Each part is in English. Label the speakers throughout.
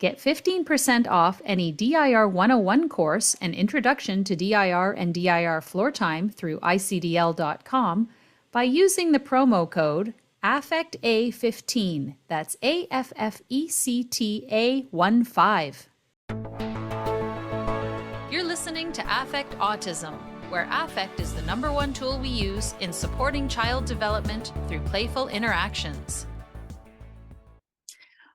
Speaker 1: Get 15% off any DIR 101 course, An Introduction to DIR and DIR Floor Time through icdl.com by using the promo code AFFECTA15. That's AFFECTA15. You're listening to Affect Autism, where affect is the #1 tool we use in supporting child development through playful interactions.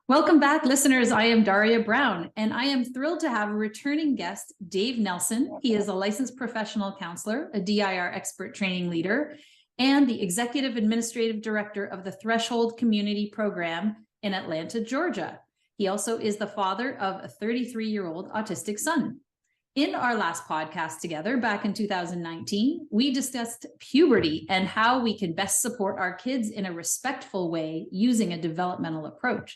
Speaker 1: Welcome back, listeners. I am Daria Brown, and I am thrilled to have a returning guest, Dave Nelson. He is a licensed professional counselor, a DIR expert training leader, and the executive administrative director of the Threshold Community Program in Atlanta, Georgia. He also is the father of a 33-year-old autistic son. In our last podcast together back in 2019, we discussed puberty and how we can best support our kids in a respectful way using a developmental approach.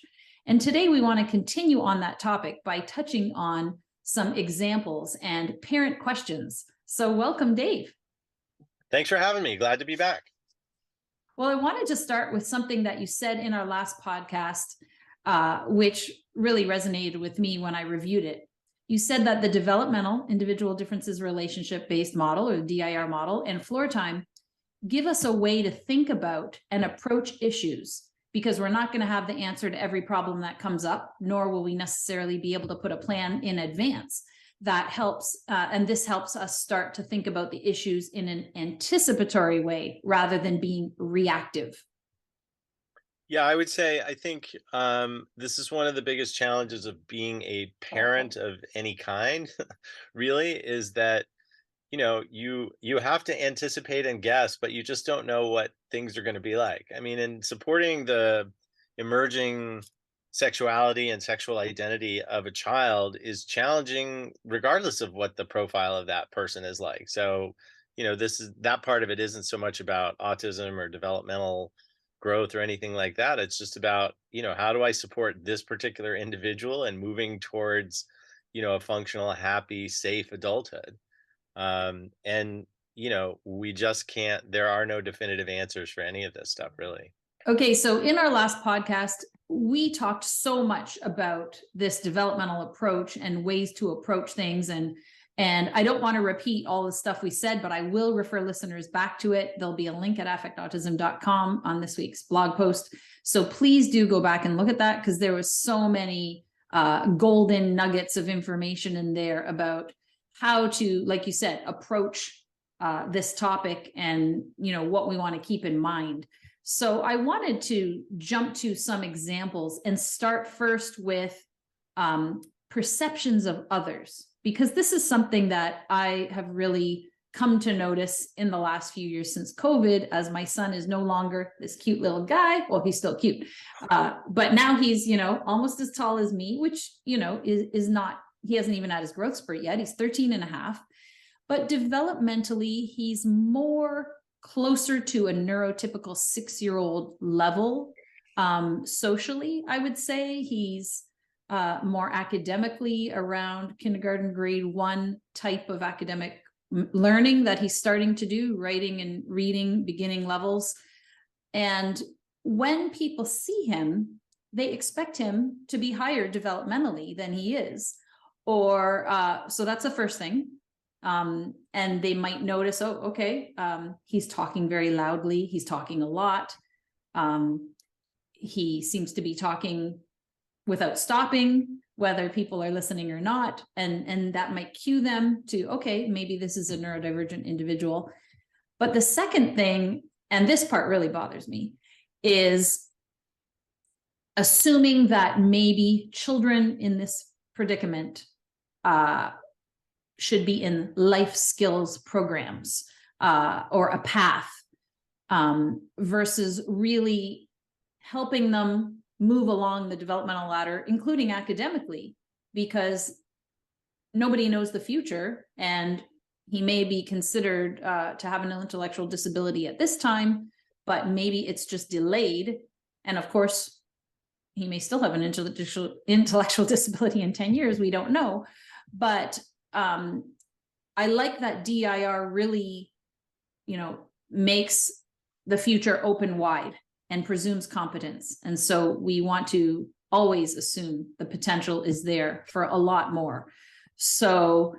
Speaker 1: And today we want to continue on that topic by touching on some examples and parent questions. So welcome, Dave.
Speaker 2: Thanks for having me. Glad to be back.
Speaker 1: Well, I wanted to start with something that you said in our last podcast, which really resonated with me when I reviewed it. You said that the developmental individual differences relationship-based model, or the DIR model, and floor time give us a way to think about and approach issues, because we're not going to have the answer to every problem that comes up, nor will we necessarily be able to put a plan in advance. That helps, and this helps us start to think about the issues in an anticipatory way rather than being reactive.
Speaker 2: Yeah, I would say I think this is one of the biggest challenges of being a parent of any kind, really, is that you have to anticipate and guess, but you just don't know what things are going to be like. I mean, in supporting the emerging sexuality and sexual identity of a child is challenging regardless of what the profile of that person is like. So, that part of it isn't so much about autism or developmental growth or anything like that. It's just about, how do I support this particular individual and moving towards, a functional, happy, safe adulthood. And we just can't, there are no definitive answers for any of this stuff, really.
Speaker 1: Okay, so in our last podcast, we talked so much about this developmental approach and ways to approach things. And I don't want to repeat all the stuff we said, but I will refer listeners back to it. There'll be a link at affectautism.com on this week's blog post. So please do go back and look at that, because there was so many golden nuggets of information in there about how to, like you said, approach this topic and, what we want to keep in mind. So I wanted to jump to some examples and start first with perceptions of others, because this is something that I have really come to notice in the last few years since COVID, as my son is no longer this cute little guy. Well, he's still cute, but now he's, almost as tall as me, which, is not, he hasn't even had his growth spurt yet. He's 13 and a half, but developmentally, he's more closer to a neurotypical 6-year-old level. Socially, I would say he's more academically around kindergarten, grade 1 type of academic learning that he's starting to do, writing and reading, beginning levels. And when people see him, they expect him to be higher developmentally than he is. Or so that's the first thing. And they might notice, he's talking very loudly. He's talking a lot. He seems to be talking without stopping, whether people are listening or not. And that might cue them to, okay, maybe this is a neurodivergent individual. But the second thing, and this part really bothers me, is assuming that maybe children in this predicament should be in life skills programs or a path versus really helping them move along the developmental ladder, including academically, because nobody knows the future, and he may be considered to have an intellectual disability at this time, but maybe it's just delayed. And of course, he may still have an intellectual disability in 10 years. We don't know. But I like that DIR really, makes the future open wide and presumes competence. And so we want to always assume the potential is there for a lot more. So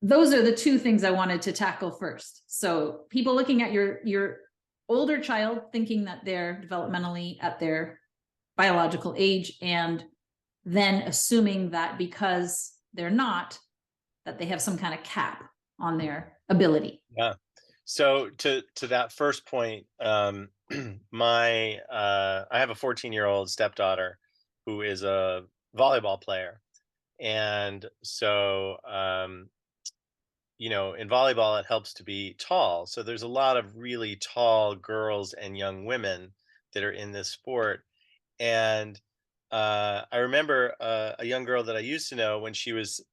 Speaker 1: those are the two things I wanted to tackle first. So people looking at your older child thinking that they're developmentally at their biological age, and then assuming that because they're not, that they have some kind of cap on their ability.
Speaker 2: Yeah. So to that first point, I have a 14-year-old stepdaughter who is a volleyball player. And so in volleyball, it helps to be tall. So there's a lot of really tall girls and young women that are in this sport. And I remember a young girl that I used to know when she was,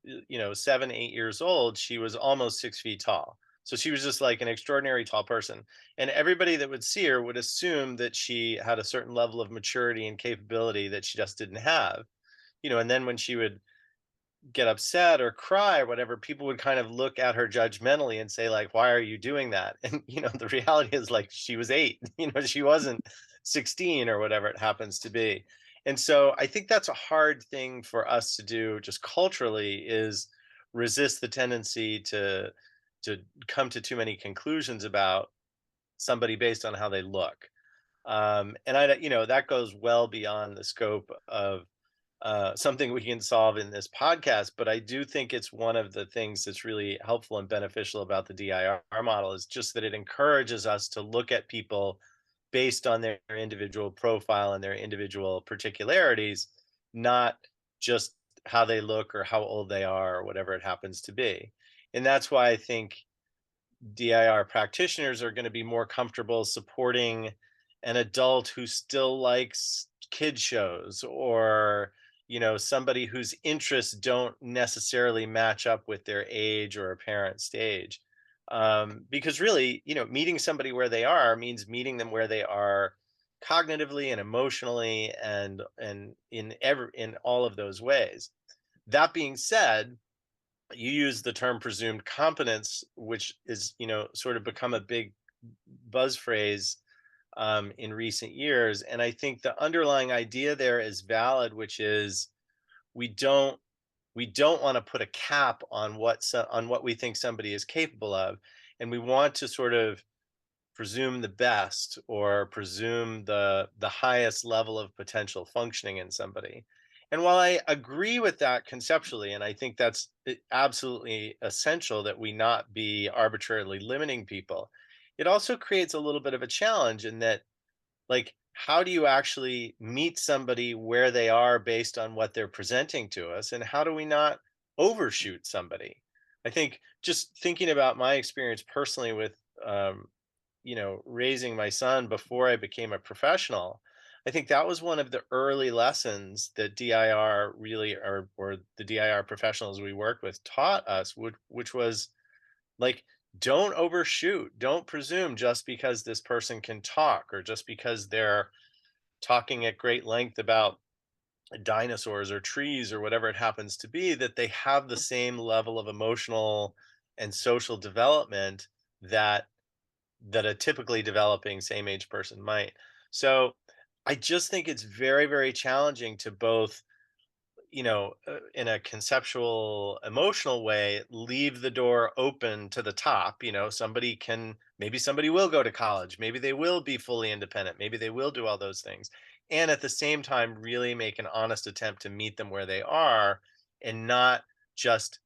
Speaker 2: 7, 8 years old, she was almost 6 feet tall. So she was just like an extraordinary tall person. And everybody that would see her would assume that she had a certain level of maturity and capability that she just didn't have. And then when she would get upset or cry or whatever, people would kind of look at her judgmentally and say, like, why are you doing that? And the reality is, like, she was 8, she wasn't 16 or whatever it happens to be. And so I think that's a hard thing for us to do just culturally, is resist the tendency to come to too many conclusions about somebody based on how they look. And that goes well beyond the scope of something we can solve in this podcast. But I do think it's one of the things that's really helpful and beneficial about the DIR model, is just that it encourages us to look at people based on their individual profile and their individual particularities, not just how they look or how old they are or whatever it happens to be. And that's why I think DIR practitioners are going to be more comfortable supporting an adult who still likes kid shows, or somebody whose interests don't necessarily match up with their age or a parent stage. Because really, meeting somebody where they are means meeting them where they are cognitively and emotionally, and in all of those ways. That being said, you use the term presumed competence, which is, sort of become a big buzz phrase in recent years. And I think the underlying idea there is valid, which is we don't want to put a cap on what we think somebody is capable of, and we want to sort of presume the best, or presume the highest level of potential functioning in somebody. And while I agree with that conceptually, and I think that's absolutely essential that we not be arbitrarily limiting people, it also creates a little bit of a challenge in that, like, how do you actually meet somebody where they are based on what they're presenting to us, and how do we not overshoot somebody? I think, just thinking about my experience personally with raising my son before I became a professional, I think that was one of the early lessons that DIR really, or the DIR professionals we worked with, taught us, which was, like, don't overshoot. Don't presume just because this person can talk, or just because they're talking at great length about dinosaurs or trees or whatever it happens to be, that they have the same level of emotional and social development that a typically developing same age person might. So I just think it's very, very challenging to both, in a conceptual, emotional way, leave the door open to the top. Maybe somebody will go to college, maybe they will be fully independent, maybe they will do all those things. And at the same time, really make an honest attempt to meet them where they are, and not just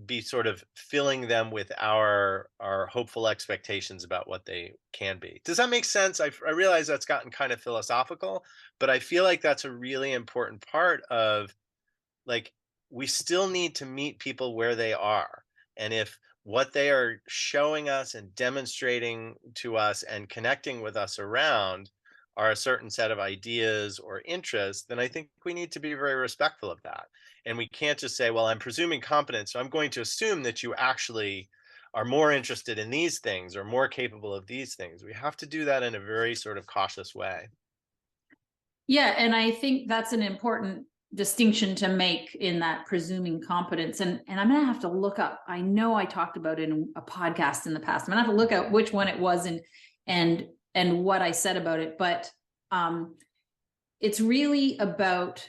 Speaker 2: be sort of filling them with our hopeful expectations about what they can be. Does that make sense? I realize that's gotten kind of philosophical, but I feel like that's a really important part of, like, we still need to meet people where they are. And if what they are showing us and demonstrating to us and connecting with us around are a certain set of ideas or interests, then I think we need to be very respectful of that. And we can't just say, well, I'm presuming competence, so I'm going to assume that you actually are more interested in these things or more capable of these things. We have to do that in a very sort of cautious way.
Speaker 1: Yeah, and I think that's an important distinction to make in that presuming competence. And I'm gonna have to look up, I know I talked about it in a podcast in the past. I'm gonna have to look up which one it was and what I said about it. But it's really about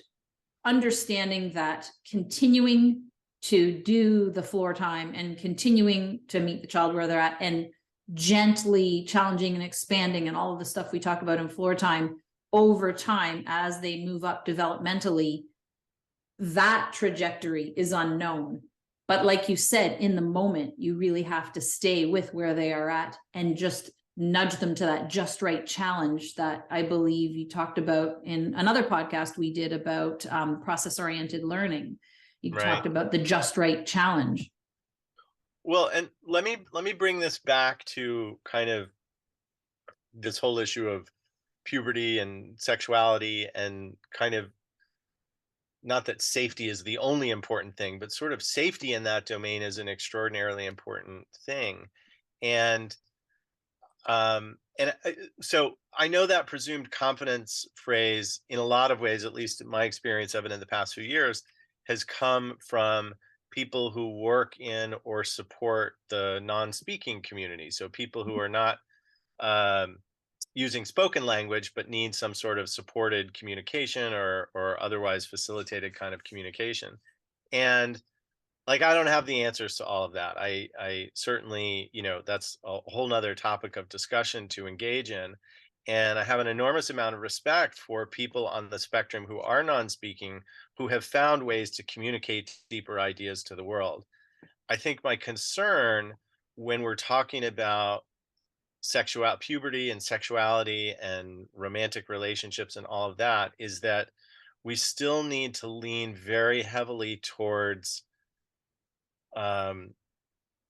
Speaker 1: understanding that continuing to do the floor time and continuing to meet the child where they're at, and gently challenging and expanding and all of the stuff we talk about in floor time over time as they move up developmentally, that trajectory is unknown. But like you said, in the moment, you really have to stay with where they are at and just nudge them to that just right challenge that I believe you talked about in another podcast we did about process-oriented learning. You
Speaker 2: Right.
Speaker 1: talked about the just right challenge.
Speaker 2: Well, and let me bring this back to kind of this whole issue of puberty and sexuality, and kind of, not that safety is the only important thing, but sort of safety in that domain is an extraordinarily important thing. And so I know that presumed competence phrase, in a lot of ways, at least in my experience of it in the past few years, has come from people who work in or support the non-speaking community. So people who are not um, using spoken language, but need some sort of supported communication, or otherwise facilitated kind of communication. And like, I don't have the answers to all of that. I certainly, that's a whole nother topic of discussion to engage in. And I have an enormous amount of respect for people on the spectrum who are non-speaking, who have found ways to communicate deeper ideas to the world. I think my concern when we're talking about puberty and sexuality and romantic relationships and all of that is that we still need to lean very heavily towards um,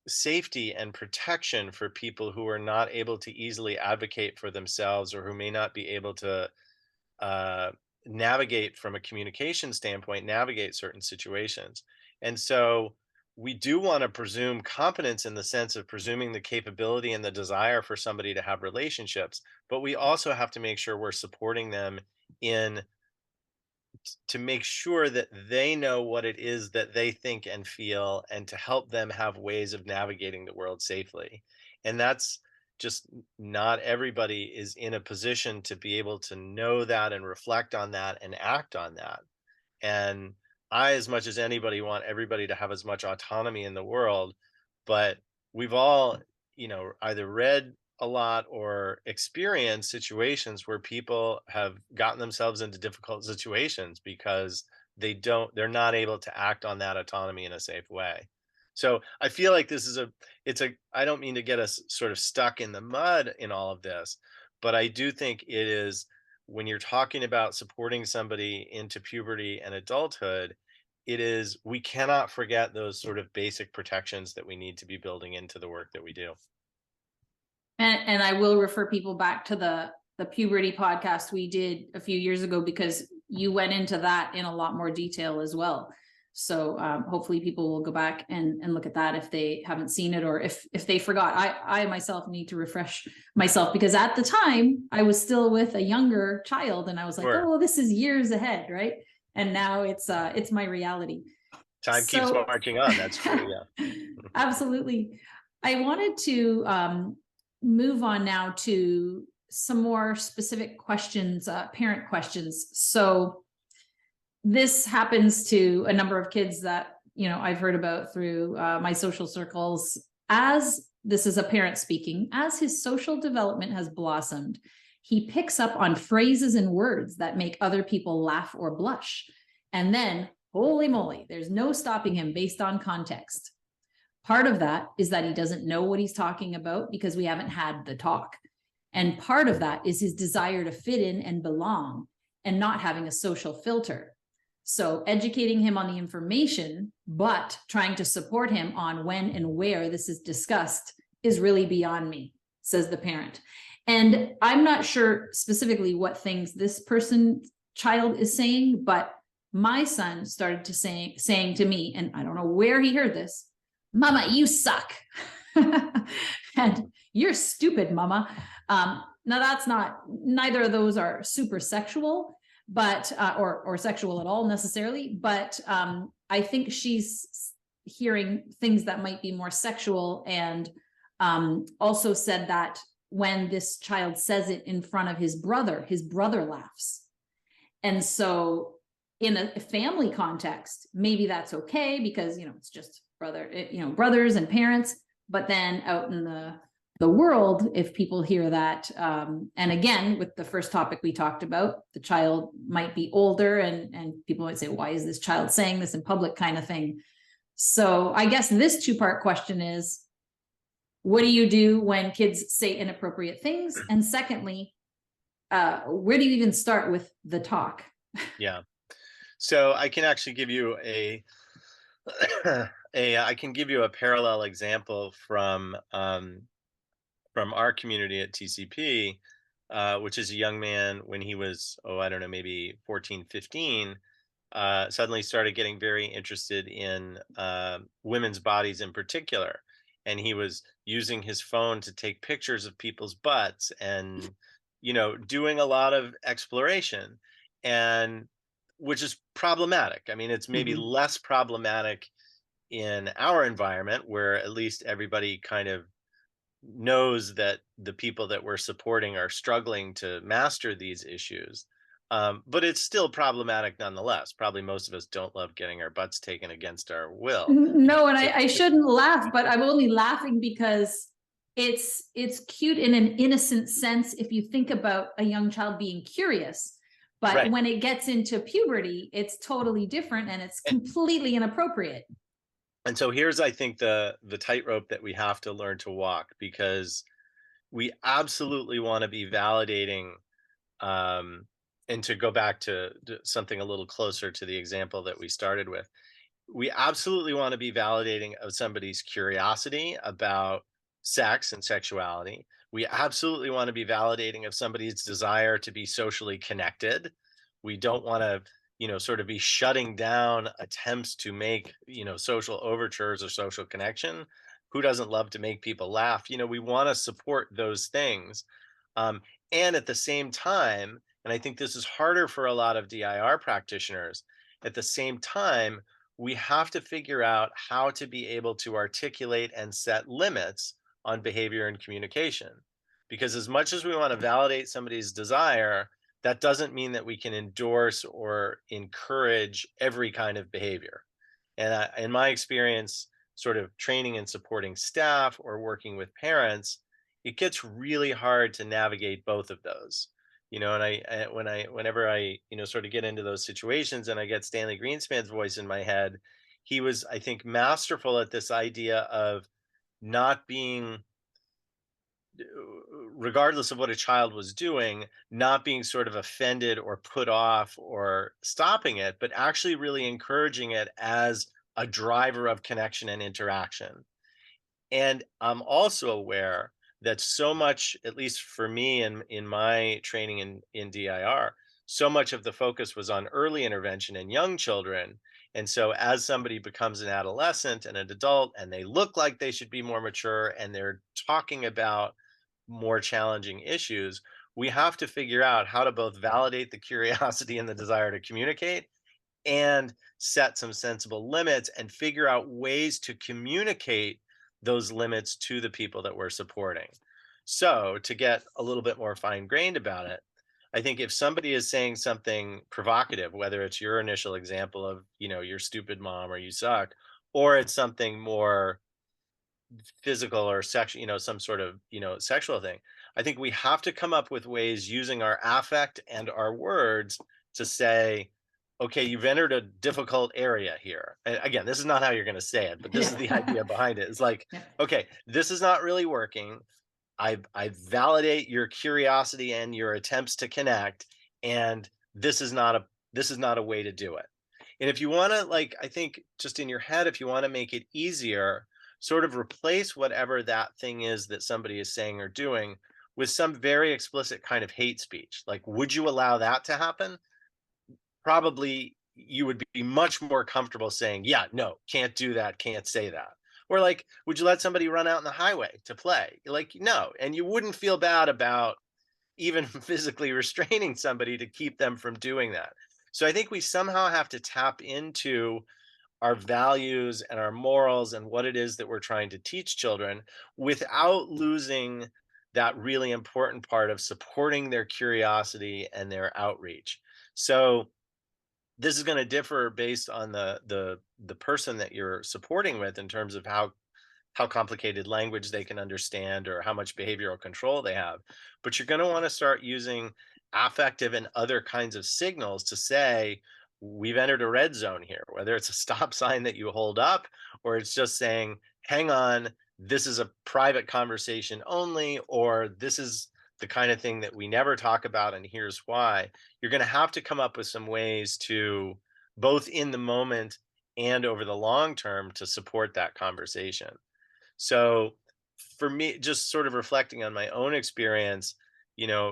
Speaker 2: safety and protection for people who are not able to easily advocate for themselves, or who may not be able to uh, navigate from a communication standpoint, navigate certain situations. And so we do want to presume competence in the sense of presuming the capability and the desire for somebody to have relationships, but we also have to make sure we're supporting them in to make sure that they know what it is that they think and feel, and to help them have ways of navigating the world safely. And that's just, not everybody is in a position to be able to know that and reflect on that and act on that. And I, as much as anybody, want everybody to have as much autonomy in the world, but we've all, either read a lot or experienced situations where people have gotten themselves into difficult situations because they're not able to act on that autonomy in a safe way. So I feel like I don't mean to get us sort of stuck in the mud in all of this, but I do think it is, when you're talking about supporting somebody into puberty and adulthood, we cannot forget those sort of basic protections that we need to be building into the work that we do.
Speaker 1: And I will refer people back to the puberty podcast we did a few years ago, because you went into that in a lot more detail as well. So hopefully people will go back and look at that if they haven't seen it, or if they forgot. I myself need to refresh myself, because at the time I was still with a younger child, and I was like,
Speaker 2: Sure.
Speaker 1: oh, this is years ahead, right? And now it's my reality.
Speaker 2: Time keeps marching on. That's true. Yeah.
Speaker 1: Absolutely. I wanted to move on now to some more specific questions, parent questions. So this happens to a number of kids that, I've heard about through my social circles. As this is a parent speaking, as his social development has blossomed, he picks up on phrases and words that make other people laugh or blush. And then, holy moly, there's no stopping him based on context. Part of that is that he doesn't know what he's talking about because we haven't had the talk. And part of that is his desire to fit in and belong, and not having a social filter. So educating him on the information, but trying to support him on when and where this is discussed, is really beyond me, says the parent. And I'm not sure specifically what things this child is saying, but my son started to saying to me, and I don't know where he heard this, "Mama, you suck." And "You're stupid, Mama." Now neither of those are super sexual, but or sexual at all necessarily, but I think she's hearing things that might be more sexual, and also said that when this child says it in front of his brother laughs. And so in a family context, maybe that's okay because, it's just brothers and parents. But then out in the world, if people hear that, and again, with the first topic we talked about, the child might be older and people might say, why is this child saying this in public, kind of thing. So I guess this two-part question is, what do you do when kids say inappropriate things? And secondly, where do you even start with the talk?
Speaker 2: Yeah. So I can actually give you I can give you a parallel example from our community at TCP, which is a young man when he was, oh, I don't know, maybe 14, 15, suddenly started getting very interested in women's bodies in particular. And he was using his phone to take pictures of people's butts and, doing a lot of exploration, and which is problematic. I mean, it's maybe
Speaker 1: Mhm.
Speaker 2: less problematic in our environment where at least everybody kind of knows that the people that we're supporting are struggling to master these issues. But it's still problematic nonetheless. Probably most of us don't love getting our butts taken against our will.
Speaker 1: No, and
Speaker 2: So,
Speaker 1: I shouldn't laugh, but I'm only laughing because it's cute in an innocent sense if you think about a young child being curious. But
Speaker 2: right.
Speaker 1: when it gets into puberty, it's totally different and it's
Speaker 2: And,
Speaker 1: completely inappropriate.
Speaker 2: and so here's, I think, the tightrope that we have to learn to walk, because we absolutely want to be validating, um, and to go back to something a little closer to the example that we started with, we absolutely want to be validating of somebody's curiosity about sex and sexuality. We absolutely want to be validating of somebody's desire to be socially connected. We don't want to, sort of be shutting down attempts to make, social overtures or social connection. Who doesn't love to make people laugh? We want to support those things. Um, and at the same time, and I think this is harder for a lot of DIR practitioners, at the same time, we have to figure out how to be able to articulate and set limits on behavior and communication. Because as much as we want to validate somebody's desire, that doesn't mean that we can endorse or encourage every kind of behavior. And in my experience, sort of training and supporting staff or working with parents, it gets really hard to navigate both of those. And whenever I, sort of get into those situations and I get Stanley Greenspan's voice in my head, he was, I think, masterful at this idea of not being, regardless of what a child was doing, not being sort of offended or put off or stopping it, but actually really encouraging it as a driver of connection and interaction. And I'm also aware that so much, at least for me and in my training in DIR, so much of the focus was on early intervention in young children. And so as somebody becomes an adolescent and an adult and they look like they should be more mature and they're talking about more challenging issues, we have to figure out how to both validate the curiosity and the desire to communicate and set some sensible limits and figure out ways to communicate those limits to the people that we're supporting. So, to get a little bit more fine grained about it, I think if somebody is saying something provocative, whether it's your initial example of, you're stupid mom or you suck, or it's something more physical or sexual, some sort of, sexual thing, I think we have to come up with ways using our affect and our words to say, okay, you've entered a difficult area here. And again, this is not how you're going to say it, but this is the
Speaker 1: Yeah.
Speaker 2: idea behind it. It's like,
Speaker 1: Yeah.
Speaker 2: okay, this is not really working. I validate your curiosity and your attempts to connect, and this is not a way to do it. And if you want to, like, I think just in your head, if you want to make it easier, sort of replace whatever that thing is that somebody is saying or doing with some very explicit kind of hate speech. Like, would you allow that to happen? Probably you would be much more comfortable saying, yeah, no, can't do that, can't say that. Or like, would you let somebody run out in the highway to play? Like, no. And you wouldn't feel bad about even physically restraining somebody to keep them from doing that. So I think we somehow have to tap into our values and our morals and what it is that we're trying to teach children without losing that really important part of supporting their curiosity and their outreach. So this is going to differ based on the person that you're supporting with in terms of how complicated language they can understand or how much behavioral control they have. But you're going to want to start using affective and other kinds of signals to say, we've entered a red zone here, whether it's a stop sign that you hold up or it's just saying, hang on, this is a private conversation only, or this is the kind of thing that we never talk about, and here's why. You're going to have to come up with some ways to, both in the moment and over the long term, to support that conversation. So for me, just sort of reflecting on my own experience,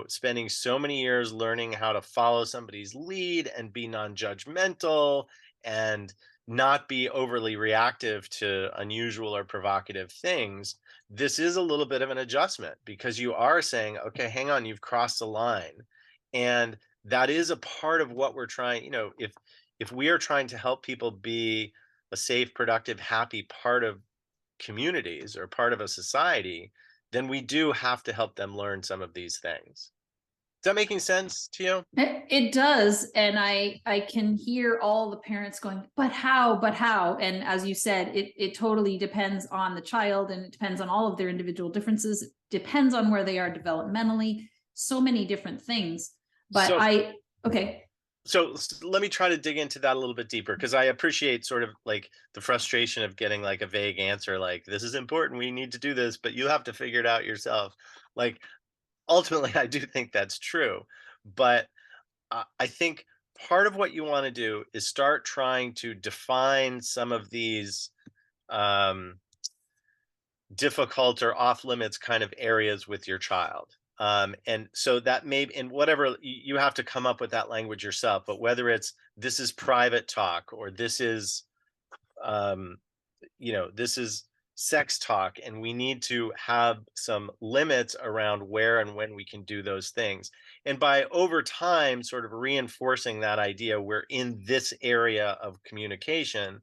Speaker 2: spending so many years learning how to follow somebody's lead and be non-judgmental and not be overly reactive to unusual or provocative things, this is a little bit of an adjustment because you are saying, okay, hang on, you've crossed the line. And that is a part of what we're trying, if we are trying to help people be a safe, productive, happy part of communities or part of a society, then we do have to help them learn some of these things. Is that making sense to you?
Speaker 1: It does. And I can hear all the parents going, but how, but how? And as you said, it totally depends on the child, and it depends on all of their individual differences. It depends on where they are developmentally, so many different things. But okay.
Speaker 2: So let me try to dig into that a little bit deeper, because I appreciate sort of like the frustration of getting like a vague answer, like, this is important, we need to do this, but you have to figure it out yourself. Like, ultimately, I do think that's true. But I think part of what you want to do is start trying to define some of these um, difficult or off limits kind of areas with your child. And so that may, in whatever, you have to come up with that language yourself, but whether it's, this is private talk, or this is, um, this is sex talk, and we need to have some limits around where and when we can do those things. And by over time, sort of reinforcing that idea, we're in this area of communication,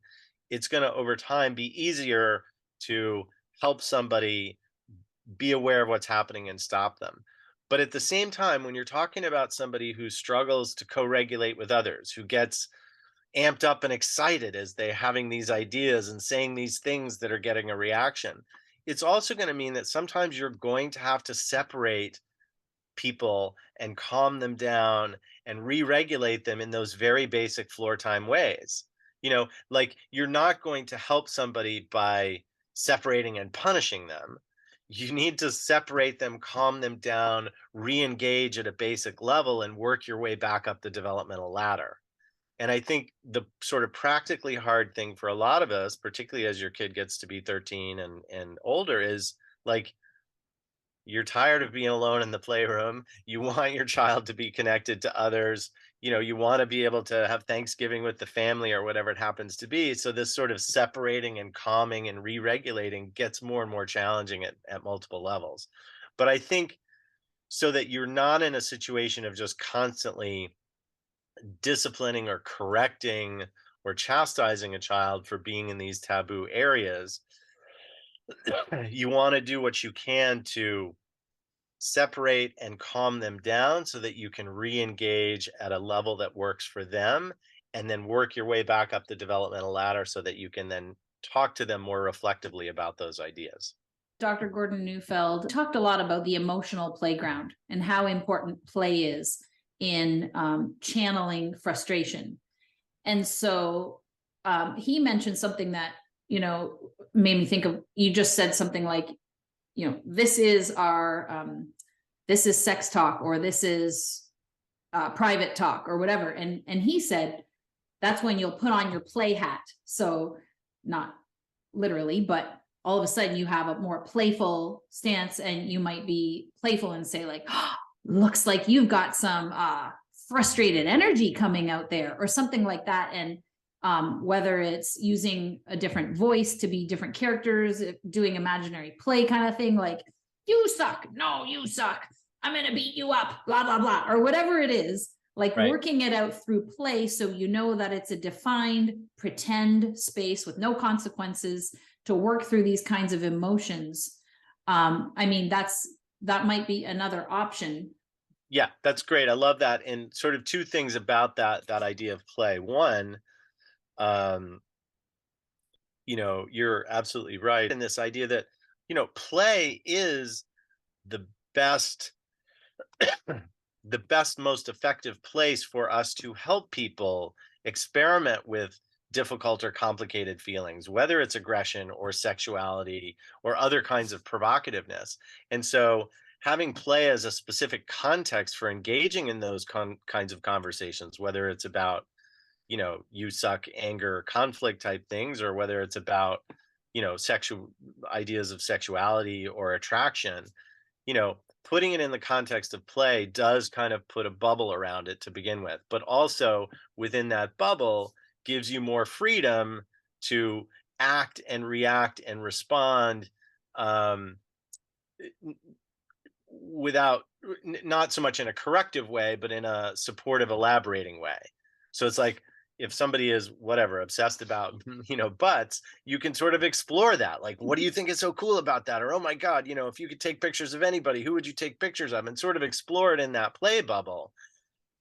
Speaker 2: it's going to over time be easier to help somebody be aware of what's happening and stop them. But at the same time, when you're talking about somebody who struggles to co-regulate with others, who gets amped up and excited as they're having these ideas and saying these things that are getting a reaction, it's also going to mean that sometimes you're going to have to separate people and calm them down and re-regulate them in those very basic floor time ways. Like, you're not going to help somebody by separating and punishing them. You need to separate them, calm them down, re-engage at a basic level, and work your way back up the developmental ladder. And I think the sort of practically hard thing for a lot of us, particularly as your kid gets to be 13 and older, is like, you're tired of being alone in the playroom. You want your child to be connected to others. You want to be able to have Thanksgiving with the family or whatever it happens to be. So this sort of separating and calming and re-regulating gets more and more challenging at multiple levels. But I think, so that you're not in a situation of just constantly disciplining or correcting or chastising a child for being in these taboo areas, you want to do what you can to separate and calm them down so that you can re-engage at a level that works for them, and then work your way back up the developmental ladder so that you can then talk to them more reflectively about those ideas.
Speaker 1: Dr. Gordon Neufeld talked a lot about the emotional playground and how important play is in channeling frustration. And so he mentioned something that, made me think of, you just said something like, this is this is sex talk, or this is private talk, or whatever. And he said, that's when you'll put on your play hat. So not literally, but all of a sudden you have a more playful stance, and you might be playful and say like, oh, looks like you've got some frustrated energy coming out there, or something like that. And whether it's using a different voice to be different characters, doing imaginary play kind of thing, like, you suck, no, you suck, I'm gonna beat you up, blah, blah, blah, or whatever it is, like
Speaker 2: Right.
Speaker 1: working it out through play, so that it's a defined pretend space with no consequences to work through these kinds of emotions. I mean, that might be another option.
Speaker 2: Yeah, that's great. I love that. And sort of two things about that idea of play. One, um, you're absolutely right in this idea that, play is the best the best, most effective place for us to help people experiment with difficult or complicated feelings, whether it's aggression or sexuality or other kinds of provocativeness. And so, having play as a specific context for engaging in those kinds of conversations, whether it's about, you suck, anger, conflict type things, or whether it's about, sexual ideas of sexuality or attraction, putting it in the context of play does kind of put a bubble around it to begin with, but also within that bubble gives you more freedom to act and react and respond, um, without not so much in a corrective way, but in a supportive, elaborating way. So it's like if somebody is whatever obsessed about butts, you can sort of explore that. Like, what do you think is so cool about that? Or, oh my God, if you could take pictures of anybody, who would you take pictures of? And sort of explore it in that play bubble.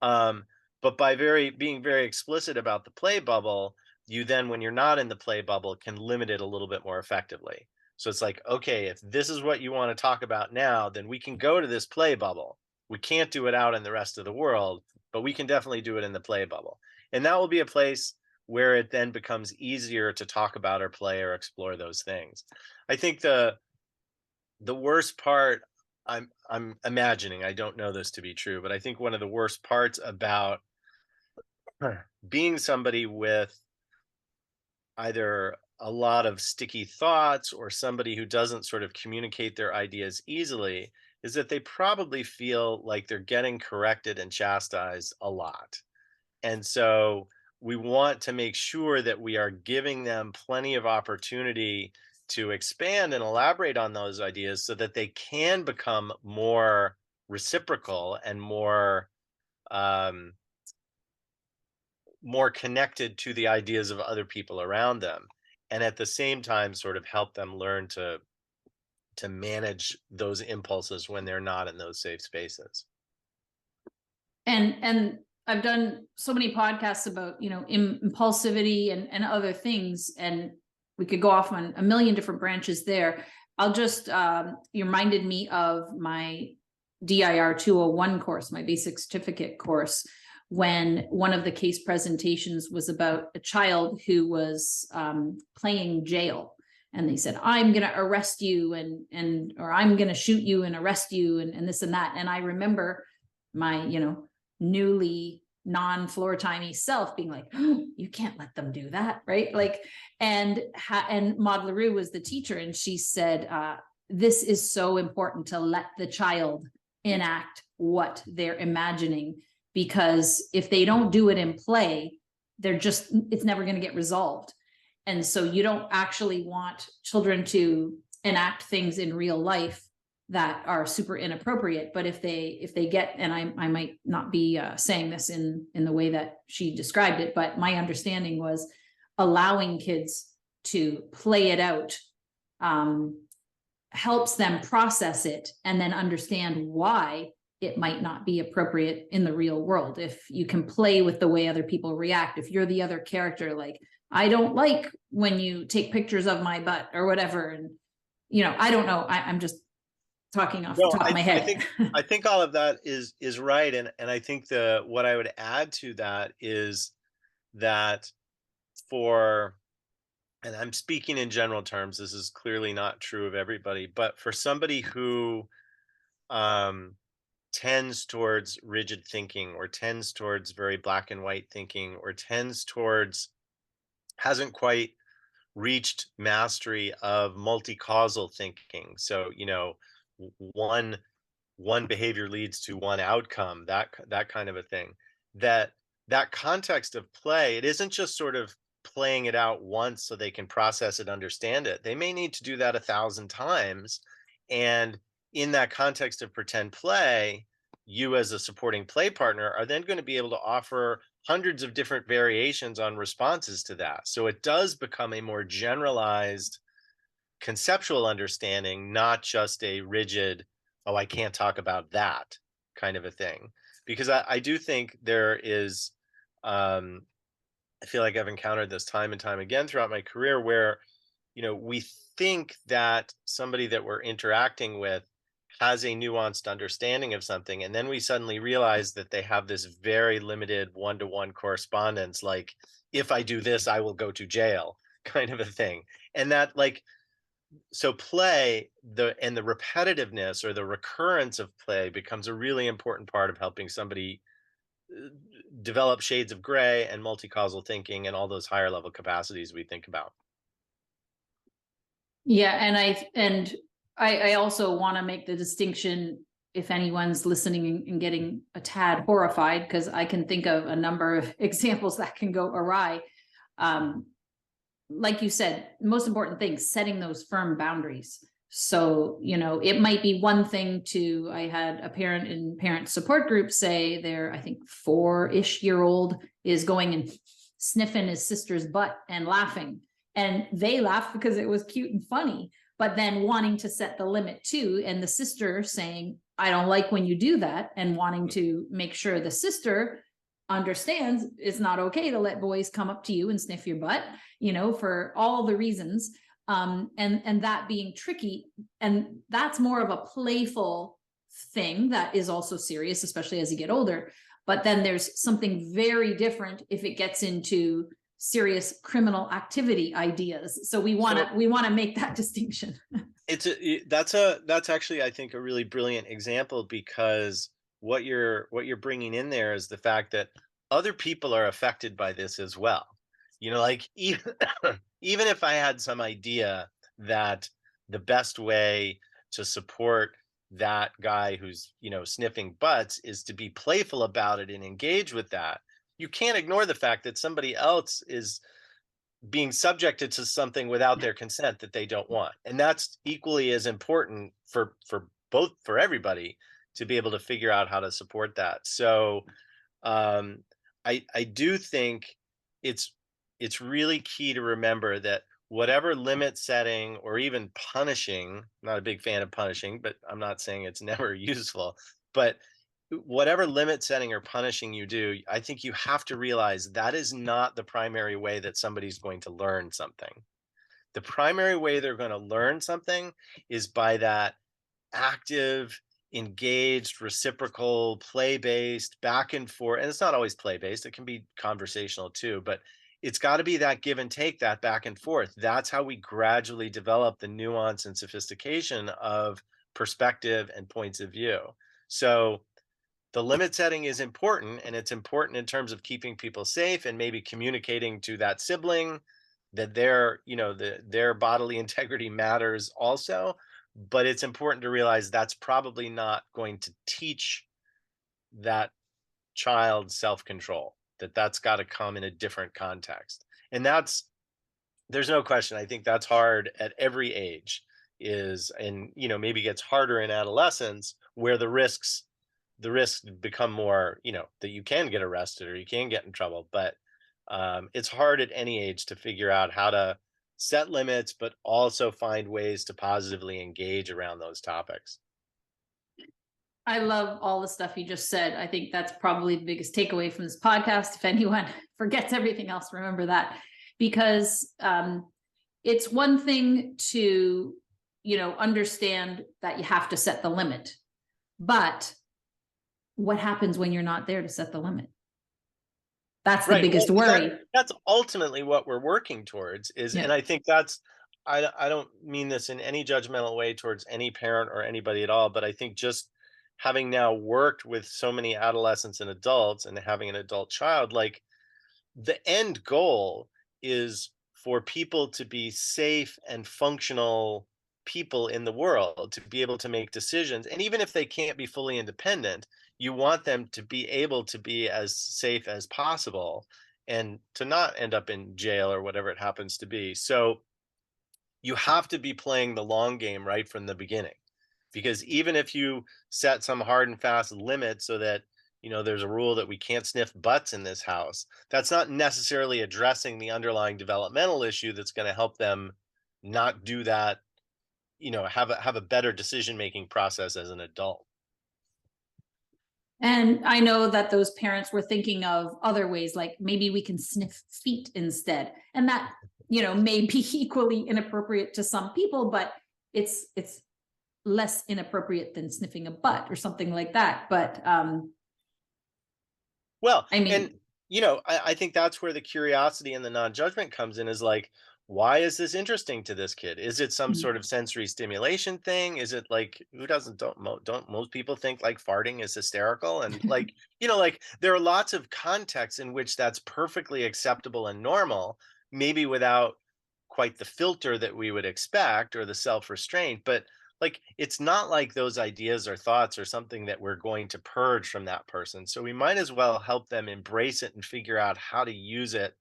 Speaker 2: Um, but by being very explicit about the play bubble, you then, when you're not in the play bubble, can limit it a little bit more effectively. So it's like, okay, if this is what you want to talk about now, then we can go to this play bubble. We can't do it out in the rest of the world, but we can definitely do it in the play bubble. And that will be a place where it then becomes easier to talk about or play or explore those things. I think the worst part, I'm imagining, I don't know this to be true, but I think one of the worst parts about being somebody with either a lot of sticky thoughts or somebody who doesn't sort of communicate their ideas easily is that they probably feel like they're getting corrected and chastised a lot. And so we want to make sure that we are giving them plenty of opportunity to expand and elaborate on those ideas so that they can become more reciprocal and um, more connected to the ideas of other people around them, and at the same time sort of help them learn to manage those impulses when they're not in those safe spaces.
Speaker 1: And I've done so many podcasts about, impulsivity and other things, and we could go off on a million different branches there. I'll just, you reminded me of my DIR 201 course, my basic certificate course, when one of the case presentations was about a child who was playing jail. And they said, I'm going to arrest you or I'm going to shoot you and arrest you and this and that. And I remember my, newly non-floor timey self being like, oh, you can't let them do that, right? Like, and Maud LaRue was the teacher, and she said, this is so important to let the child enact what they're imagining, because if they don't do it in play, it's never going to get resolved. And so you don't actually want children to enact things in real life that are super inappropriate. But if they get, and I might not be saying this in the way that she described it, but my understanding was allowing kids to play it out helps them process it and then understand why it might not be appropriate in the real world. If you can play with the way other people react, if you're the other character, like, I don't like when you take pictures of my butt or whatever. And, I don't know. I'm just talking off the top of my head.
Speaker 2: I think all of that is right. And I think what I would add to that is that and I'm speaking in general terms, this is clearly not true of everybody, but for somebody who tends towards rigid thinking, or tends towards very black and white thinking, or hasn't quite reached mastery of multi-causal thinking. So, one behavior leads to one outcome, that kind of a thing. That context of play, it isn't just sort of playing it out once so they can process it, understand it. They may need to do that 1,000 times. And in that context of pretend play, you as a supporting play partner are then going to be able to offer hundreds of different variations on responses to that. So it does become a more generalized conceptual understanding, not just a rigid, oh, I can't talk about that. kind of a thing. Because I do think there is, um, I feel like I've encountered this time and time again throughout my career where, we think that somebody that we're interacting with has a nuanced understanding of something. And then we suddenly realize that they have this very limited one-to-one correspondence, like, if I do this, I will go to jail kind of a thing. And that, like, so play, the repetitiveness or the recurrence of play becomes a really important part of helping somebody uh, develop shades of gray and multi-causal thinking and all those higher level capacities we think about.
Speaker 1: Yeah, and I also want to make the distinction, if anyone's listening and getting a tad horrified, because I can think of a number of examples that can go awry. Like you said, most important thing, setting those firm boundaries. So, it might be one thing I had a parent in parent support group say their, I think, 4-ish-year-old is going and sniffing his sister's butt and laughing. And they laughed because it was cute and funny, but then wanting to set the limit too. And the sister saying, I don't like when you do that, and wanting to make sure the sister understands it's not okay to let boys come up to you and sniff your butt, for all the reasons. And that being tricky. And that's more of a playful thing that is also serious, especially as you get older. But then there's something very different if it gets into serious criminal activity ideas. So we want to make that distinction.
Speaker 2: That's actually, I think, a really brilliant example, because what you're bringing in there is the fact that other people are affected by this as well. Like, even even if I had some idea that the best way to support that guy who's, sniffing butts is to be playful about it and engage with that, you can't ignore the fact that somebody else is being subjected to something without their consent that they don't want. And that's equally as important for everybody to be able to figure out how to support that. So um, I do think it's really key to remember that whatever limit setting or even punishing, I'm not a big fan of punishing, but I'm not saying it's never useful, but whatever limit setting or punishing you do, I think you have to realize that is not the primary way that somebody's going to learn something. The primary way they're going to learn something is by that active, engaged, reciprocal, play-based, back and forth. And it's not always play-based, it can be conversational too, but it's got to be that give and take, that back and forth. That's how we gradually develop the nuance and sophistication of perspective and points of view. So the limit setting is important, and it's important in terms of keeping people safe and maybe communicating to that sibling that their bodily integrity matters also. But it's important to realize that's probably not going to teach that child self-control, that's got to come in a different context. And there's no question, I think that's hard at every age, and maybe gets harder in adolescence, where the risks become more, that you can get arrested or you can get in trouble. But it's hard at any age to figure out how to set limits, but also find ways to positively engage around those topics.
Speaker 1: I love all the stuff you just said. I think that's probably the biggest takeaway from this podcast. If anyone forgets everything else, remember that, because it's one thing to, understand that you have to set the limit, but what happens when you're not there to set the limit? That's the
Speaker 2: Right.
Speaker 1: biggest
Speaker 2: Well,
Speaker 1: worry.
Speaker 2: that's ultimately what we're working towards
Speaker 1: Yeah.
Speaker 2: and I think I don't mean this in any judgmental way towards any parent or anybody at all, but I think just having now worked with so many adolescents and adults and having an adult child, like, the end goal is for people to be safe and functional people in the world, to be able to make decisions. And even if they can't be fully independent, you want them to be able to be as safe as possible and to not end up in jail or whatever it happens to be. So you have to be playing the long game right from the beginning, because even if you set some hard and fast limit so that there's a rule that we can't sniff butts in this house, that's not necessarily addressing the underlying developmental issue that's going to help them not do that, have a better decision making process as an adult.
Speaker 1: And I know that those parents were thinking of other ways, like maybe we can sniff feet instead. And that, may be equally inappropriate to some people, but it's less inappropriate than sniffing a butt or something like that. But
Speaker 2: Well,
Speaker 1: I
Speaker 2: and
Speaker 1: mean,
Speaker 2: I think that's where the curiosity and the non-judgment comes in, is like, why is this interesting to this kid? Is it some
Speaker 1: mm,
Speaker 2: sort of sensory stimulation thing? Is it like, who doesn't, don't most people think like farting is hysterical? And like, like there are lots of contexts in which that's perfectly acceptable and normal, maybe without quite the filter that we would expect or the self-restraint, but like it's not like those ideas or thoughts or something that we're going to purge from that person. So we might as well help them embrace it and figure out how to use it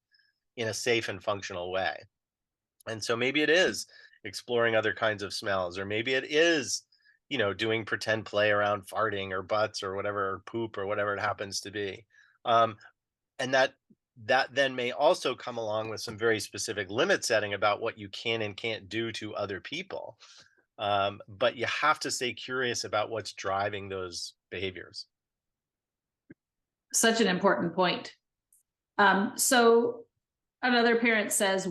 Speaker 2: in a safe and functional way. And so maybe it is exploring other kinds of smells, or maybe it is, doing pretend play around farting or butts or whatever, or poop or whatever it happens to be. Um, and that then may also come along with some very specific limit setting about what you can and can't do to other people. But you have to stay curious about what's driving those behaviors.
Speaker 1: such an important point. So another parent says,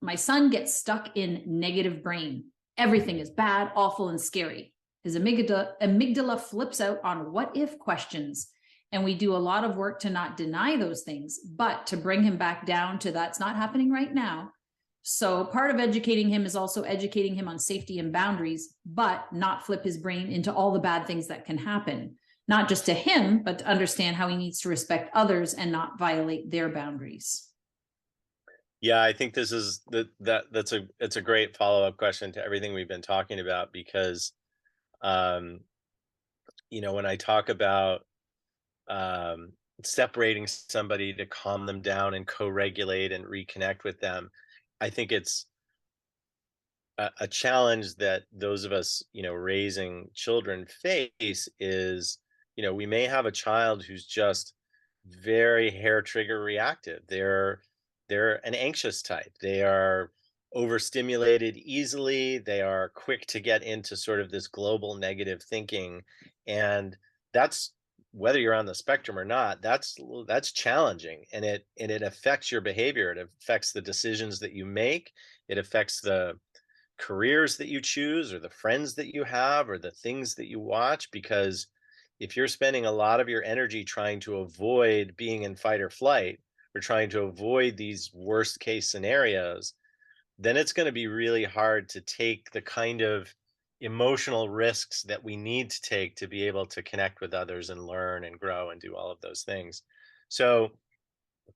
Speaker 1: my son gets stuck in negative brain. Everything is bad, awful, and scary. His amygdala flips out on what if questions. And we do a lot of work to not deny those things, but to bring him back down to that's not happening right now. So part of educating him is also educating him on safety and boundaries, but not flip his brain into all the bad things that can happen, not just to him, but to understand how he needs to respect others and not violate their boundaries.
Speaker 2: Yeah, I think this is that's a it's a great follow-up question to everything we've been talking about, because um, when I talk about um, separating somebody to calm them down and co-regulate and reconnect with them, I think it's a challenge that those of us, raising children face is, we may have a child who's just very hair trigger reactive. They're an anxious type. They are overstimulated easily. They are quick to get into sort of this global negative thinking. And that's, whether you're on the spectrum or not, that's challenging, and it affects your behavior. It affects the decisions that you make. It affects the careers that you choose, or the friends that you have, or the things that you watch, because if you're spending a lot of your energy trying to avoid being in fight or flight, or trying to avoid these worst case scenarios, then it's going to be really hard to take the kind of emotional risks that we need to take to be able to connect with others and learn and grow and do all of those things. So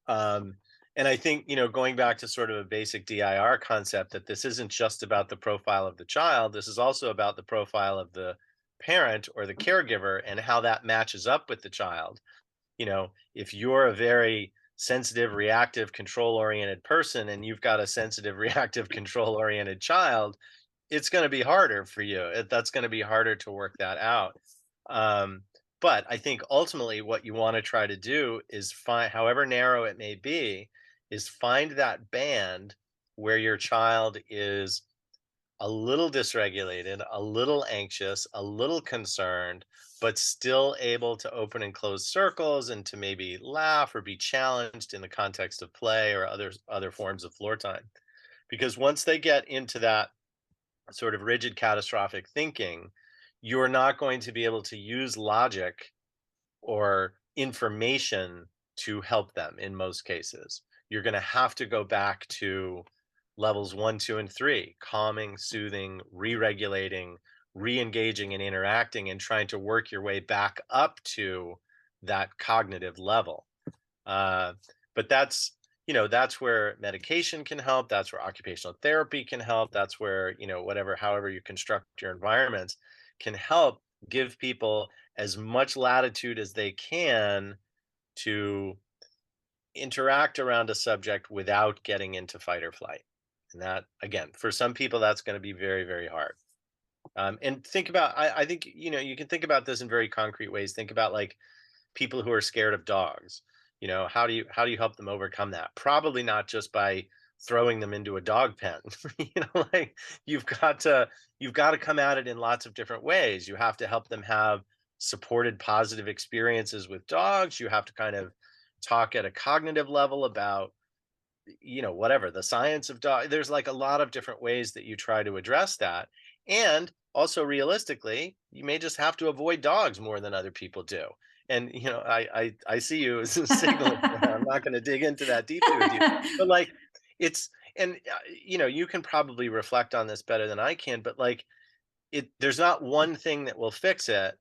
Speaker 2: um, and I think, going back to sort of a basic DIR concept, that this isn't just about the profile of the child, this is also about the profile of the parent or the caregiver and how that matches up with the child. If you're a very sensitive, reactive, control oriented person, and you've got a sensitive, reactive, control oriented child, it's going to be harder for you. That's going to be harder to work that out. Um, but I think ultimately what you want to try to do is find, however narrow it may be, is find that band where your child is a little dysregulated, a little anxious, a little concerned, but still able to open and close circles and to maybe laugh or be challenged in the context of play or other forms of floor time. Because once they get into that sort of rigid catastrophic thinking, you're not going to be able to use logic or information to help them in most cases. You're going to have to go back to levels 1, 2, and 3: calming, soothing, re-regulating, re-engaging and interacting, and trying to work your way back up to that cognitive level. uh, but that's where medication can help. That's where occupational therapy can help. That's where, however you construct your environments, can help give people as much latitude as they can to interact around a subject without getting into fight or flight. And that, again, for some people, that's going to be very, very hard. And think about, I think, you can think about this in very concrete ways. Think about like people who are scared of dogs. How do you help them overcome that? Probably not just by throwing them into a dog pen. Like, you've got to come at it in lots of different ways. You have to help them have supported positive experiences with dogs. You have to kind of talk at a cognitive level about, whatever the science of dog. There's like a lot of different ways that you try to address that. And also realistically, you may just have to avoid dogs more than other people do. And I see you as a signal. I'm not going to dig into that deeply with you, but like it's and you can probably reflect on this better than I can, but like there's not one thing that will fix it,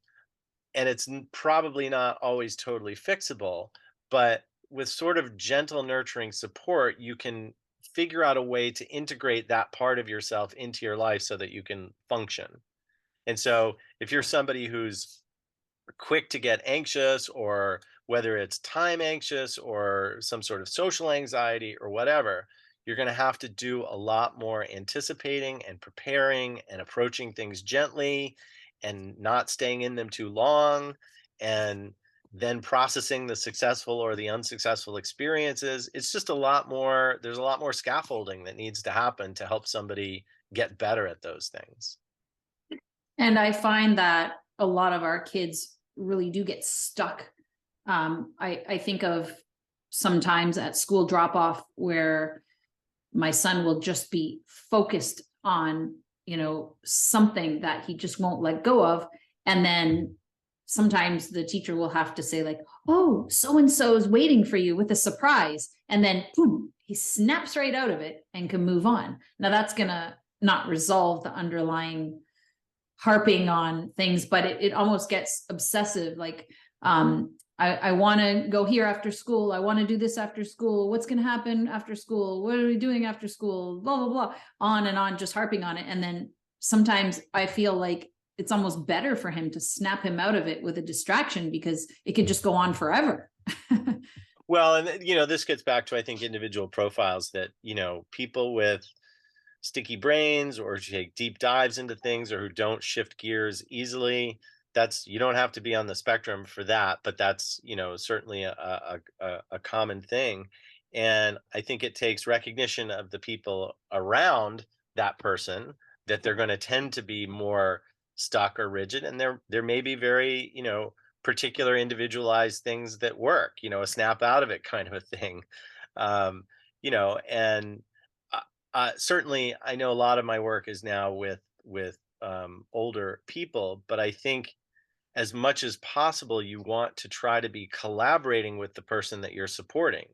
Speaker 2: and it's probably not always totally fixable, but with sort of gentle nurturing support you can figure out a way to integrate that part of yourself into your life so that you can function. And so if you're somebody who's quick to get anxious, or whether it's time anxious or some sort of social anxiety or whatever, you're going to have to do a lot more anticipating and preparing and approaching things gently and not staying in them too long, and then processing the successful or the unsuccessful experiences. It's just a lot more, there's a lot more scaffolding that needs to happen to help somebody get better at those things.
Speaker 1: And I find that a lot of our kids really do get stuck. I think of sometimes at school drop off where my son will just be focused on, something that he just won't let go of. And then sometimes the teacher will have to say like, oh, so-and-so is waiting for you with a surprise. And then boom, he snaps right out of it and can move on. Now that's going to not resolve the underlying harping on things, but it almost gets obsessive. Like, I want to go here after school. I want to do this after school. What's going to happen after school? What are we doing after school? Blah, blah, blah, on and on, just harping on it. And then sometimes I feel like it's almost better for him to snap him out of it with a distraction, because it could just go on forever.
Speaker 2: Well, and this gets back to, I think, individual profiles that, people with sticky brains or take deep dives into things, or who don't shift gears easily, you don't have to be on the spectrum for that, but that's certainly a common thing. And I think it takes recognition of the people around that person that they're going to tend to be more stuck or rigid, and there may be very particular individualized things that work, a snap out of it kind of a thing. um and certainly I know a lot of my work is now with older people, but I think as much as possible, you want to try to be collaborating with the person that you're supporting,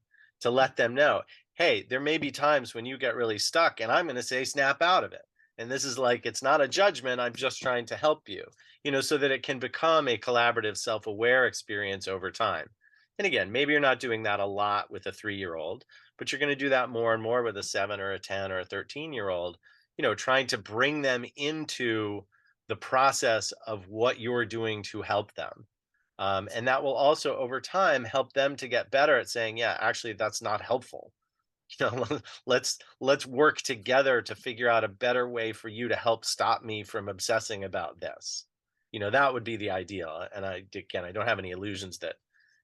Speaker 2: to let them know, hey, there may be times when you get really stuck, and I'm going to say, snap out of it. And this is like, it's not a judgment. I'm just trying to help you, so that it can become a collaborative, self aware experience over time. And again, maybe you're not doing that a lot with a 3-year-old, but you're going to do that more and more with a 7 or a 10 or a 13-year-old, trying to bring them into the process of what you're doing to help them. And that will also over time help them to get better at saying, yeah, actually that's not helpful. Let's work together to figure out a better way for you to help stop me from obsessing about this. That would be the ideal. And I don't have any illusions that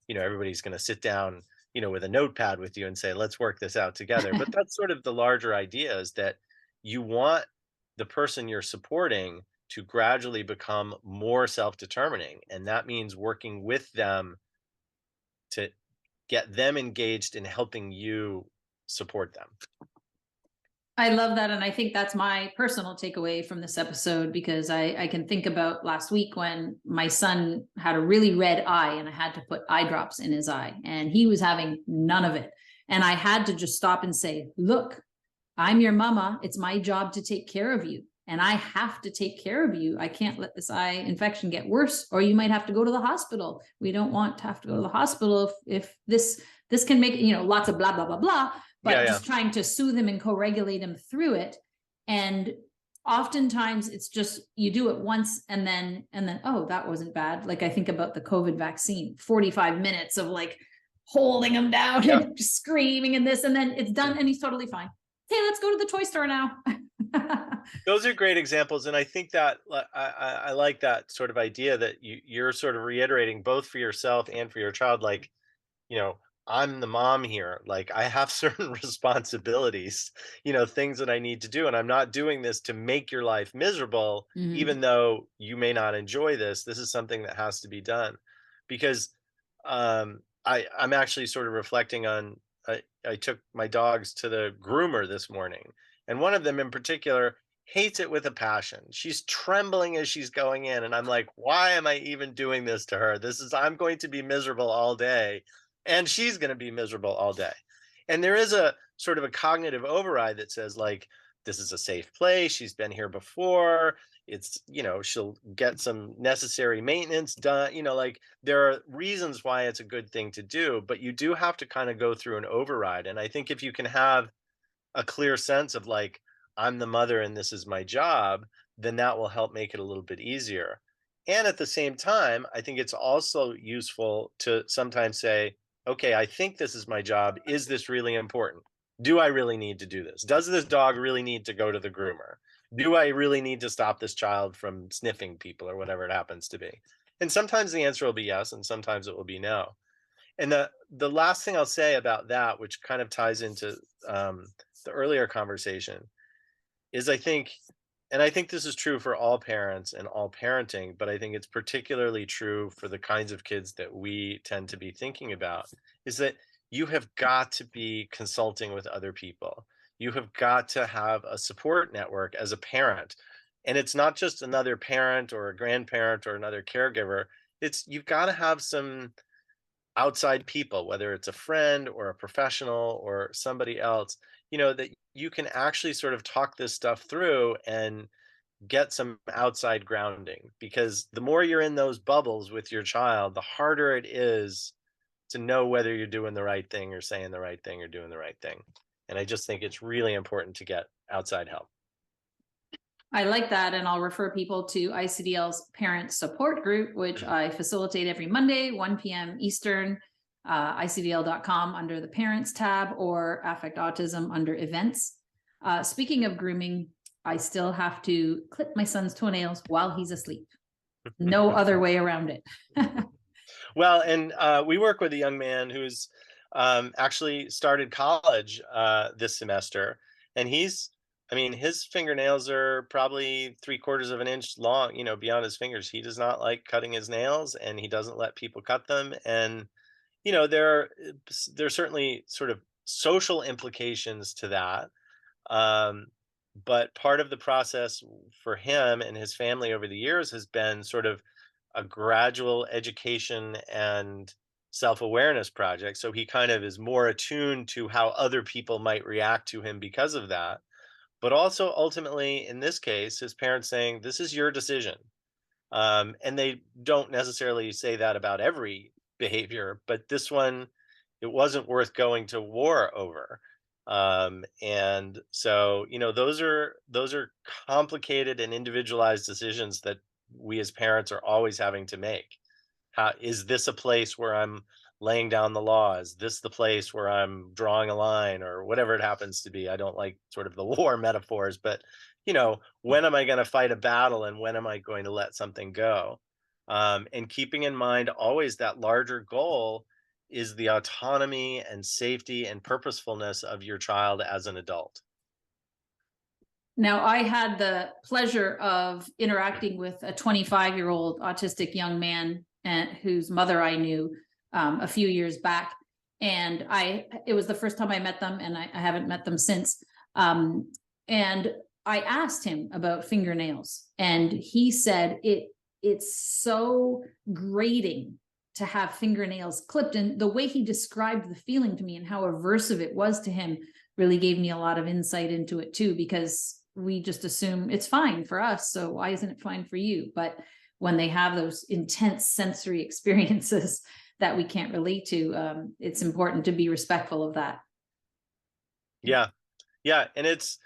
Speaker 2: everybody's going to sit down with a notepad with you and say, let's work this out together. But that's sort of the larger idea, is that you want the person you're supporting to gradually become more self-determining. And that means working with them to get them engaged in helping you support them.
Speaker 1: I love that. And I think that's my personal takeaway from this episode, because I can think about last week when my son had a really red eye and I had to put eye drops in his eye, and he was having none of it. And I had to just stop and say, look, I'm your mama. It's my job to take care of you, and I have to take care of you. I can't let this eye infection get worse, or you might have to go to the hospital. We don't want to have to go to the hospital if this can make, lots of blah, blah, blah, blah, but
Speaker 2: Yeah,
Speaker 1: just trying to soothe him and co-regulate him through it. And oftentimes it's just, you do it once and then, oh, that wasn't bad. Like I think about the COVID vaccine, 45 minutes of like holding him down
Speaker 2: yeah.
Speaker 1: and screaming and this, and then it's done and he's totally fine. Hey, let's go to the toy store now.
Speaker 2: Those are great examples. And I think that I like that sort of idea that you're sort of reiterating both for yourself and for your child. Like, I'm the mom here. Like, I have certain responsibilities, things that I need to do. And I'm not doing this to make your life miserable,
Speaker 1: Mhm.
Speaker 2: even though you may not enjoy this. This is something that has to be done. Because I'm actually sort of reflecting on, I took my dogs to the groomer this morning, and one of them in particular hates it with a passion. She's trembling as she's going in, and I'm like, why am I even doing this to her? I'm going to be miserable all day, and she's going to be miserable all day. And there is a sort of a cognitive override that says, like, this is a safe place. She's been here before. She'll get some necessary maintenance done. Like, there are reasons why it's a good thing to do, but you do have to kind of go through an override. And I think if you can have a clear sense of, like, I'm the mother and this is my job, then that will help make it a little bit easier. And at the same time, I think it's also useful to sometimes say, okay, I think this is my job. Is this really important? Do I really need to do this? Does this dog really need to go to the groomer? Do I really need to stop this child from sniffing people or whatever it happens to be? And sometimes the answer will be yes, and sometimes it will be no. And the last thing I'll say about that, which kind of ties into um, the earlier conversation, is I think this is true for all parents and all parenting, but I think it's particularly true for the kinds of kids that we tend to be thinking about, is that you have got to be consulting with other people. You have got to have a support network as a parent. And it's not just another parent or a grandparent or another caregiver. You've got to have some outside people, whether it's a friend or a professional or somebody else, that you can actually sort of talk this stuff through and get some outside grounding. Because the more you're in those bubbles with your child, the harder it is to know whether you're doing the right thing or saying the right thing or doing the right thing. And I just think it's really important to get outside help.
Speaker 1: I like that. And I'll refer people to ICDL's parent support group, which I facilitate every Monday, 1 p.m. Eastern, icdl.com under the parents tab, or Affect Autism under events. Speaking of grooming, I still have to clip my son's toenails while he's asleep. No other way around it.
Speaker 2: Well, and we work with a young man who's actually started college this semester, and I mean, his fingernails are probably 3/4 of an inch long, beyond his fingers. He does not like cutting his nails, and he doesn't let people cut them. And there are certainly sort of social implications to that. Um, but part of the process for him and his family over the years has been sort of a gradual education and self-awareness project. So he kind of is more attuned to how other people might react to him because of that. But also ultimately, in this case, his parents saying, this is your decision. And they don't necessarily say that about every behavior, but this one, it wasn't worth going to war over. And so, those are complicated and individualized decisions that we as parents are always having to make. How is this a place where I'm laying down the law? Is this the place where I'm drawing a line, or whatever it happens to be? I don't like sort of the war metaphors, but when am I going to fight a battle and when am I going to let something go? And keeping in mind always that larger goal is the autonomy and safety and purposefulness of your child as an adult.
Speaker 1: Now, I had the pleasure of interacting with a 25-year-old autistic young man whose mother I knew a few years back. And it was the first time I met them, and I haven't met them since. And I asked him about fingernails, and he said it's so grating to have fingernails clipped. And the way he described the feeling to me and how aversive it was to him really gave me a lot of insight into it too, because we just assume it's fine for us, so why isn't it fine for you? But when they have those intense sensory experiences that we can't relate to, it's important to be respectful of that.
Speaker 2: Yeah. Yeah. And it's,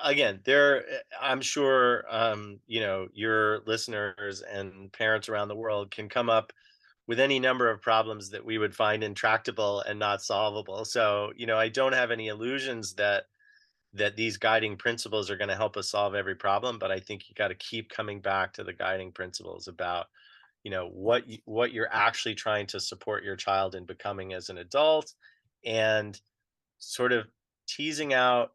Speaker 2: again, I'm sure, your listeners and parents around the world can come up with any number of problems that we would find intractable and not solvable. So, I don't have any illusions that these guiding principles are going to help us solve every problem, but I think you got to keep coming back to the guiding principles about, what you're actually trying to support your child in becoming as an adult, and sort of teasing out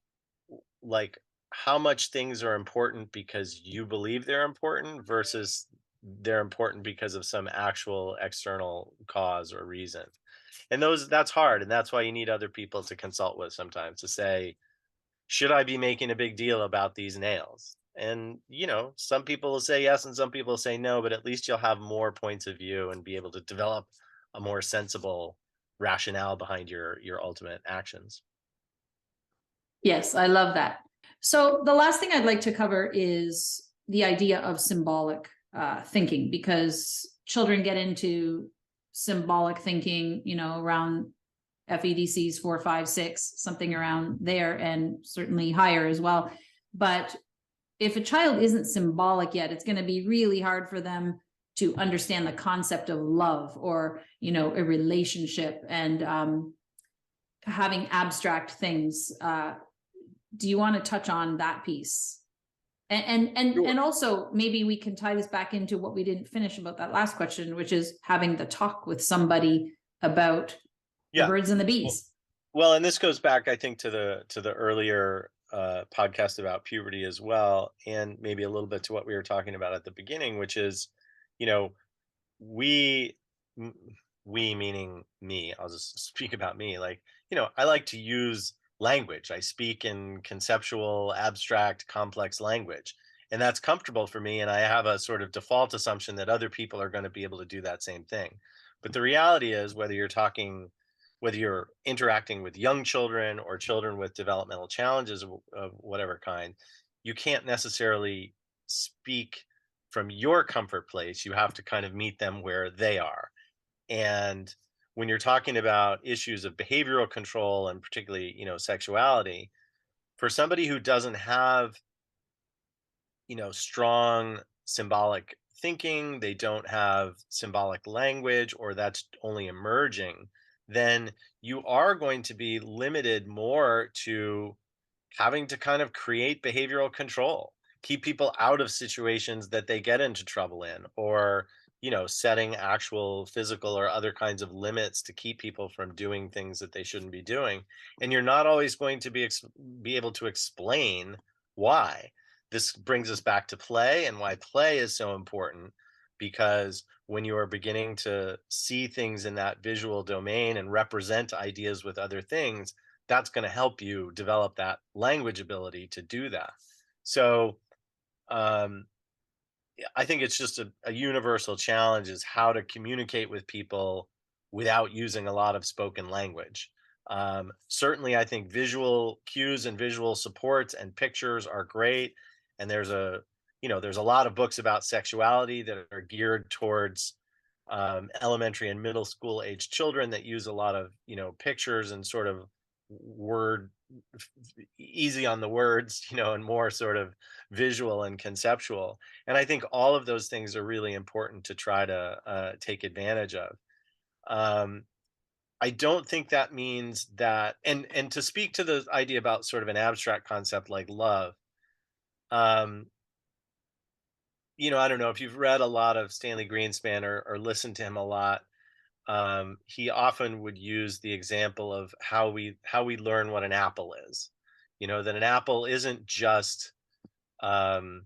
Speaker 2: like how much things are important because you believe they're important versus they're important because of some actual external cause or reason. And that's hard, and that's why you need other people to consult with sometimes to say, should I be making a big deal about these nails? And some people will say yes and some people will say no, but at least you'll have more points of view and be able to develop a more sensible rationale behind your ultimate actions.
Speaker 1: Yes, I love that. So the last thing I'd like to cover is the idea of symbolic thinking, because children get into symbolic thinking, around FEDCs 4, 5, 6, something around there, and certainly higher as well. But if a child isn't symbolic yet, it's going to be really hard for them to understand the concept of love, or a relationship, and having abstract things. Do you want to touch on that piece? And also maybe we can tie this back into what we didn't finish about that last question, which is having the talk with somebody about the birds and the bees.
Speaker 2: Well, and this goes back, I think, to the earlier podcast about puberty as well, and maybe a little bit to what we were talking about at the beginning, which is, you know, we m- we meaning me. I'll just speak about me. Like, I like to use language. I speak in conceptual, abstract, complex language, and that's comfortable for me. And I have a sort of default assumption that other people are going to be able to do that same thing. But the reality is, whether you're interacting with young children or children with developmental challenges of whatever kind, you can't necessarily speak from your comfort place. You have to kind of meet them where they are. And when you're talking about issues of behavioral control and particularly, sexuality, for somebody who doesn't have, strong symbolic thinking, they don't have symbolic language, or that's only emerging, then you are going to be limited more to having to kind of create behavioral control, keep people out of situations that they get into trouble in, or, setting actual physical or other kinds of limits to keep people from doing things that they shouldn't be doing. And you're not always going to be able to explain why. This brings us back to play, and why play is so important, because when you are beginning to see things in that visual domain and represent ideas with other things, that's going to help you develop that language ability to do that. So um, I think it's just a universal challenge, is how to communicate with people without using a lot of spoken language. Certainly, I think visual cues and visual supports and pictures are great. And there's a lot of books about sexuality that are geared towards elementary and middle school age children that use a lot of, pictures and sort of word easy on the words, and more sort of visual and conceptual. And I think all of those things are really important to try to take advantage of. Um, I don't think that means that, and to speak to the idea about sort of an abstract concept like love, um, I don't know if you've read a lot of Stanley Greenspan, or listened to him a lot. He often would use the example of how we learn what an apple is. That an apple isn't just um,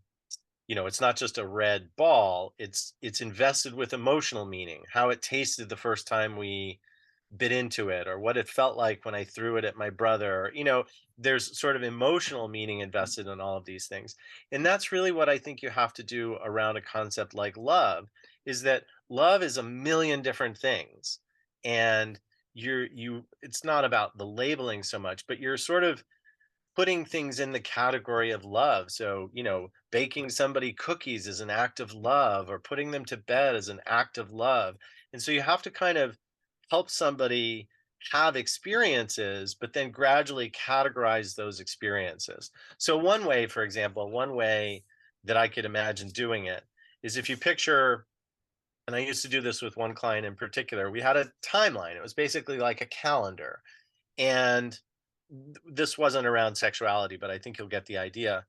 Speaker 2: it's not just a red ball. It's invested with emotional meaning. How it tasted the first time we bit into it, or what it felt like when I threw it at my brother. There's sort of emotional meaning invested in all of these things. And that's really what I think you have to do around a concept like love, is that love is a million different things. And it's not about the labeling so much, but you're sort of putting things in the category of love. So, baking somebody cookies is an act of love, or putting them to bed is an act of love. And so you have to kind of help somebody have experiences, but then gradually categorize those experiences. So, one way that I could imagine doing it is, if you picture, and I used to do this with one client in particular, we had a timeline. It was basically like a calendar. And this wasn't around sexuality, but I think you'll get the idea.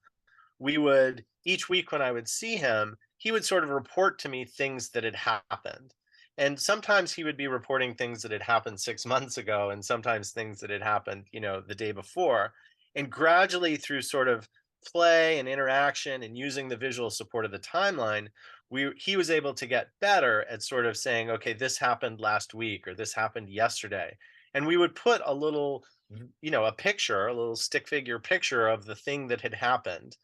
Speaker 2: We would, each week when I would see him, he would sort of report to me things that had happened. And sometimes he would be reporting things that had happened 6 months ago, and sometimes things that had happened, the day before. And gradually, through sort of play and interaction and using the visual support of the timeline, he was able to get better at sort of saying, okay, this happened last week or this happened yesterday. And we would put a little, a picture, a little stick figure picture of the thing that had happened,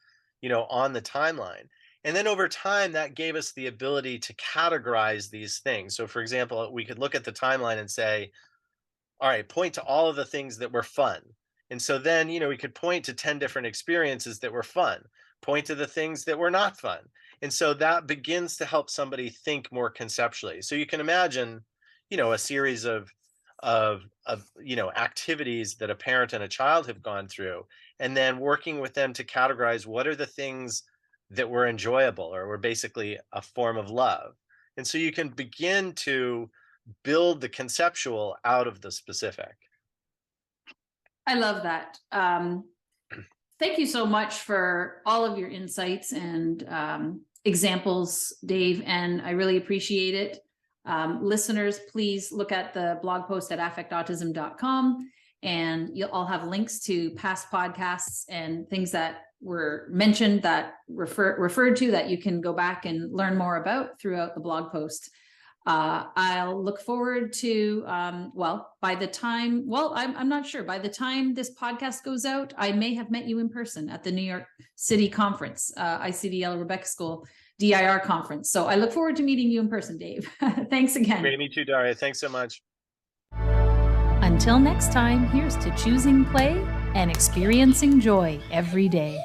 Speaker 2: on the timeline. And then over time, that gave us the ability to categorize these things. So, for example, we could look at the timeline and say, all right, point to all of the things that were fun. And so then, we could point to 10 different experiences that were fun, point to the things that were not fun. And so that begins to help somebody think more conceptually. So you can imagine, a series of activities that a parent and a child have gone through, and then working with them to categorize what are the things that were enjoyable or were basically a form of love. And so you can begin to build the conceptual out of the specific.
Speaker 1: I love that. Thank you so much for all of your insights and examples, Dave, and I really appreciate it. Listeners, please look at the blog post at affectautism.com, and I'll have links to past podcasts and things that were mentioned that referred to that you can go back and learn more about throughout the blog post. I'll look forward to, by the time, I'm not sure, by the time this podcast goes out, I may have met you in person at the New York City conference, ICDL Rebecca School DIR conference. So I look forward to meeting you in person, Dave. Thanks again.
Speaker 2: Great to meet you, Daria. Thanks so much.
Speaker 3: Until next time, here's to choosing play and experiencing joy every day.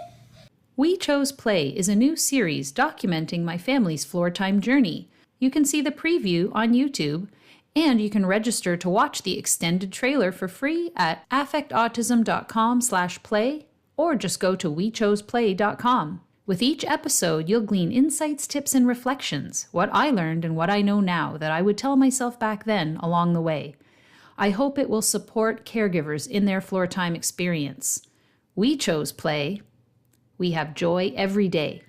Speaker 3: We Chose Play is a new series documenting my family's floor time journey. You can see the preview on YouTube, and you can register to watch the extended trailer for free at affectautism.com/play, or just go to wechoseplay.com. With each episode, you'll glean insights, tips, and reflections, what I learned and what I know now that I would tell myself back then along the way. I hope it will support caregivers in their floor time experience. We chose play. We have joy every day.